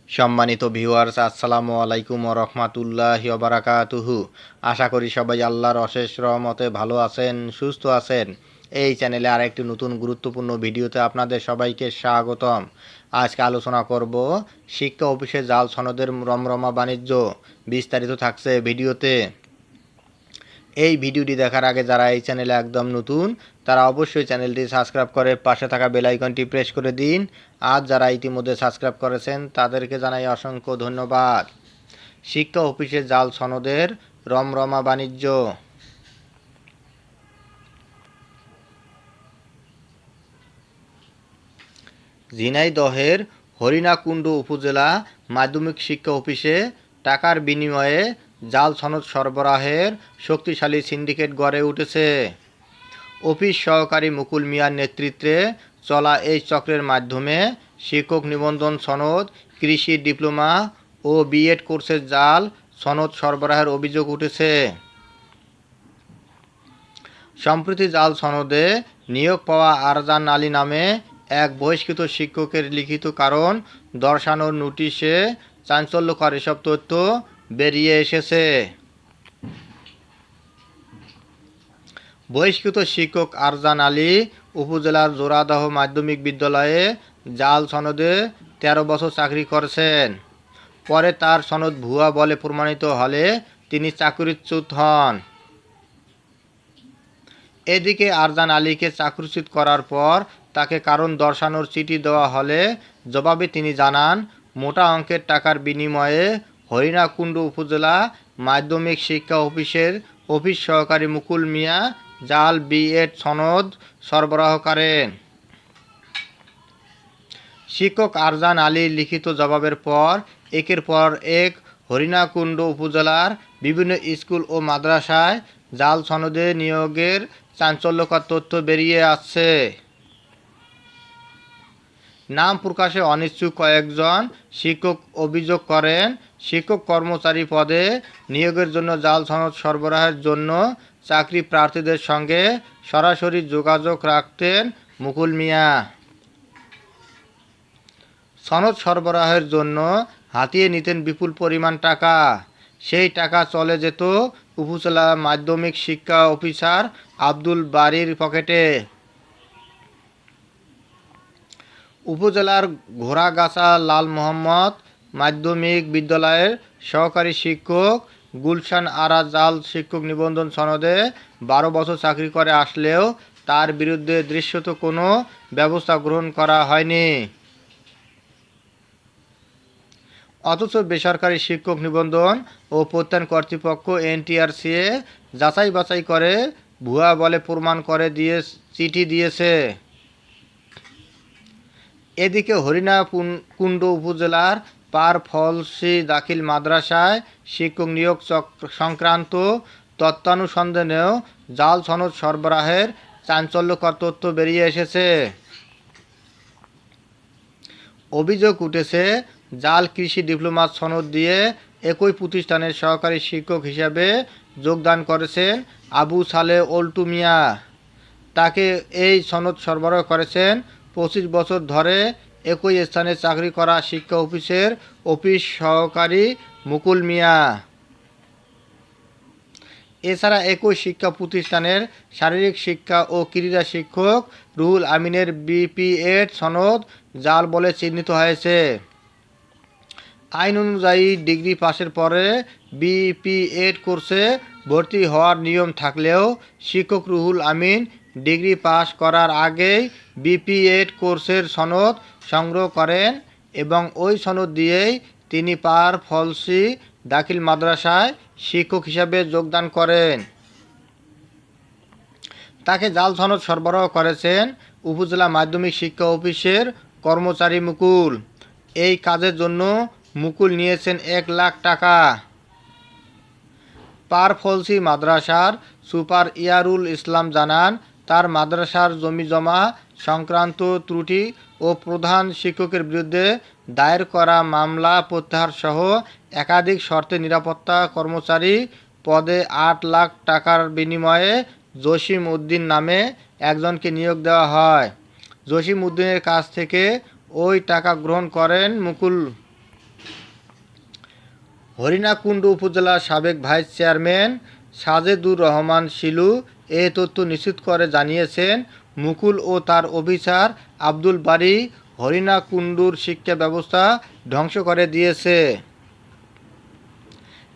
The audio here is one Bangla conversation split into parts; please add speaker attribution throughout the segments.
Speaker 1: সম্মানিত ভিউয়ার্স, আসসালামু আলাইকুম ওয়া রাহমাতুল্লাহি ওয়া বারাকাতুহু। আশা করি সবাই আল্লাহর অশেষ রহমতে ভালো আছেন, সুস্থ আছেন। এই চ্যানেলে আরেকটি নতুন গুরুত্বপূর্ণ ভিডিওতে আপনাদের সবাইকে স্বাগতম। আজকে আলোচনা করব শিক্ষা অফিসে জাল সনদের রমরমা বাণিজ্য। বিস্তারিত থাকছে ভিডিওতে। এই ভিডিওটি দেখার আগে যারা এই চ্যানেলে একদম নতুন তারা অবশ্যই চ্যানেলটি সাবস্ক্রাইব করে পাশে থাকা বেল আইকনটি প্রেস করে দিন। আর যারা ইতিমধ্যে সাবস্ক্রাইব করেছেন তাদেরকে জানাই অসংখ্য ধন্যবাদ। শিক্ষা অফিসে জাল সনদের রমরমা বাণিজ্য। ঝিনাইদহের হরিণাকুণ্ড উপজেলা মাধ্যমিক শিক্ষা অফিসে টাকার বিনিময়ে জাল সনদ সরবরাহের শক্তিশালী সিন্ডিকেট গড়ে উঠেছে। অফিস সহকারী মুকুল মিয়ার নেতৃত্বে চলা এই চক্রের মাধ্যমে শিক্ষক নিবন্ধন সনদ, কৃষি ডিপ্লোমা ও বিএড কোর্সের জাল সনদ সরবরাহের অভিযোগ উঠেছে। সম্প্রতি জাল সনদে নিয়োগ পাওয়া আরজান আলী নামে এক বহিষ্কৃত শিক্ষকের লিখিত কারণ দর্শানোর নোটিশে চাঞ্চল্যকর এসব তথ্য বেরিয়ে এসেছে। বহিষ্কৃত শিক্ষক আরজান আলী উপজেলার জোড়াদহ মাধ্যমিক বিদ্যালয়ে জাল সনদে ১৩ বছর চাকরি করেছেন। পরে তার সনদ ভুয়া বলে প্রমাণিত হলে তিনি চাকরিচ্যুত হন। এদিকে আরজান আলীকে চাকরিচ্যুত করার পর তাকে কারণ দর্শানোর চিঠি দেওয়া হলে জবাবে তিনি জানান, মোটা অঙ্কের টাকার বিনিময়ে হরিণাকুণ্ড উপজেলা মাধ্যমিক শিক্ষা অফিসের অফিস সহকারী মুকুল মিয়া জাল বিএড সনদ সরবরাহ করেন। শিক্ষক আরজান আলীর লিখিত জবাবের পর একের পর এক হরিণাকুণ্ড উপজেলার বিভিন্ন স্কুল ও মাদ্রাসায় জাল সনদে নিয়োগের চাঞ্চল্যকর তথ্য বেরিয়ে আসছে। নাম প্রকাশে অনিচ্ছুক কয়েকজন শিক্ষক অভিযোগ করেন, শিক্ষক কর্মচারী পদে নিয়োগের জন্য জাল সনদ সরবরাহের জন্য চাকরি প্রার্থীদের সঙ্গে সরাসরি যোগাযোগ রাখতেন মুকুল মিয়া। সনদ সরবরাহের জন্য হাতিয়ে নিতেন বিপুল পরিমাণ টাকা। সেই টাকা চলে যেত উপজেলা মাধ্যমিক শিক্ষা অফিসার আব্দুল বারীর পকেটে। উপজেলার ঘোড়াগাছা লাল মোহাম্মদ মাধ্যমিক বিদ্যালয়ের সহকারী শিক্ষক গুলশান আরা জাল শিক্ষক নিবন্ধন সনদে ১২ বছর চাকরি করে আসলেও তার বিরুদ্ধে দৃশ্যত কোনো ব্যবস্থা গ্রহণ করা হয়নি। অথচ বেসরকারি শিক্ষক নিবন্ধন ও প্রত্যয়ন কর্তৃপক্ষ এনটিআরসিএ যাচাই বাছাই করে ভুয়া বলে প্রমাণ করে চিঠি দিয়েছে। এদিকে হরিণাকুণ্ড উপজেলার পার ফলসি দাখিল মাদ্রাসায় শিক্ষক নিয়োগ সংক্রান্ত তথ্যানুসন্ধানেও জাল সনদ সরবরাহের চাঞ্চল্যকর তথ্য বেরিয়ে এসেছে। অভিযোগ উঠেছে, জাল কৃষি ডিপ্লোমা সনদ দিয়ে একই প্রতিষ্ঠানের সহকারী শিক্ষক হিসাবে যোগদান করেছেন আবু সালেহ অল্টু মিয়া। তাকে এই সনদ সরবরাহ করেছেন ২৫ বছর ধরে একই স্থানে চাকরি করা শিক্ষা অফিসের অফিস সহকারী মুকুল মিয়া। এছাড়া একই শিক্ষা প্রতিষ্ঠানের শারীরিক শিক্ষা ও ক্রীড়া শিক্ষক রুহুল আমিনের বিপিএড সনদ জাল বলে চিহ্নিত হয়েছে। আইন অনুযায়ী ডিগ্রি পাশের পরে বিপিএড কোর্সে ভর্তি হওয়ার নিয়ম থাকলেও শিক্ষক রুহুল আমিন ডিগ্রি পাশ করার আগেই বিপিএড কোর্সের সনদ সংগ্রহ করেন এবং ওই সনদ দিয়েই তিনি পার ফলসি দাখিল মাদ্রাসায় শিক্ষক হিসাবে যোগদান করেন। তাকে জাল সনদ সরবরাহ করেছেন উপজেলা মাধ্যমিক শিক্ষা অফিসের কর্মচারী মুকুল। এই কাজের জন্য মুকুল নিয়েছেন ১ লাখ টাকা। পার ফলসি মাদ্রাসার সুপার ইয়ারুল ইসলাম জানান, তার মাদ্রাসার জমিজমা সংক্রান্ত ত্রুটি ও প্রধান শিক্ষকের বিরুদ্ধে দায়ের করা মামলা প্রত্যাহার সহ একাধিক শর্তে নিরাপত্তা কর্মচারী পদে ৮ লাখ টাকার বিনিময়ে জসিম উদ্দিন নামে একজনকে নিয়োগ দেওয়া হয়। জসিম উদ্দিনের কাছ থেকে ওই টাকা গ্রহণ করেন মুকুল। হরিণাকুণ্ড উপজেলার সাবেক ভাইস চেয়ারম্যান সাজেদুর রহমান শিলু এ তথ্য নিশ্চিত করে জানিয়েছেন, মুকুল ও তার অফিসার আব্দুল বারী হরিণাকুণ্ডুর শিক্ষা ব্যবস্থা ধ্বংস করে দিয়েছে।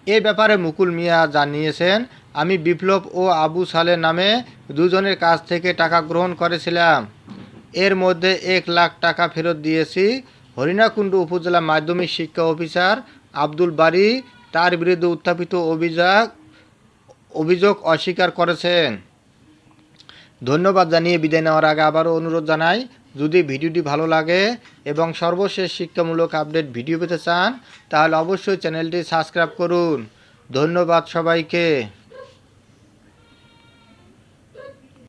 Speaker 1: এ ব্যাপারে মুকুল মিয়া জানিয়েছেন, আমি বিপ্লব ও আবু সালে নামে দুজনের কাছ থেকে টাকা গ্রহণ করেছিলাম। এর মধ্যে 1 লাখ টাকা ফেরত দিয়েছি। হরিণাকুণ্ড উপজেলা মাধ্যমিক শিক্ষা অফিসার আব্দুল বারী তার বিরুদ্ধে উত্থাপিত অভিযোগ অস্বীকার করেছেন। ধন্যবাদ জানিয়ে বিদায় নেওয়ার আগে আবারও অনুরোধ জানাই, যদি ভিডিওটি ভালো লাগে এবং সর্বশেষ শিক্ষামূলক আপডেট ভিডিও পেতে চান তাহলে অবশ্যই চ্যানেলটি সাবস্ক্রাইব করুন। ধন্যবাদ সবাইকে।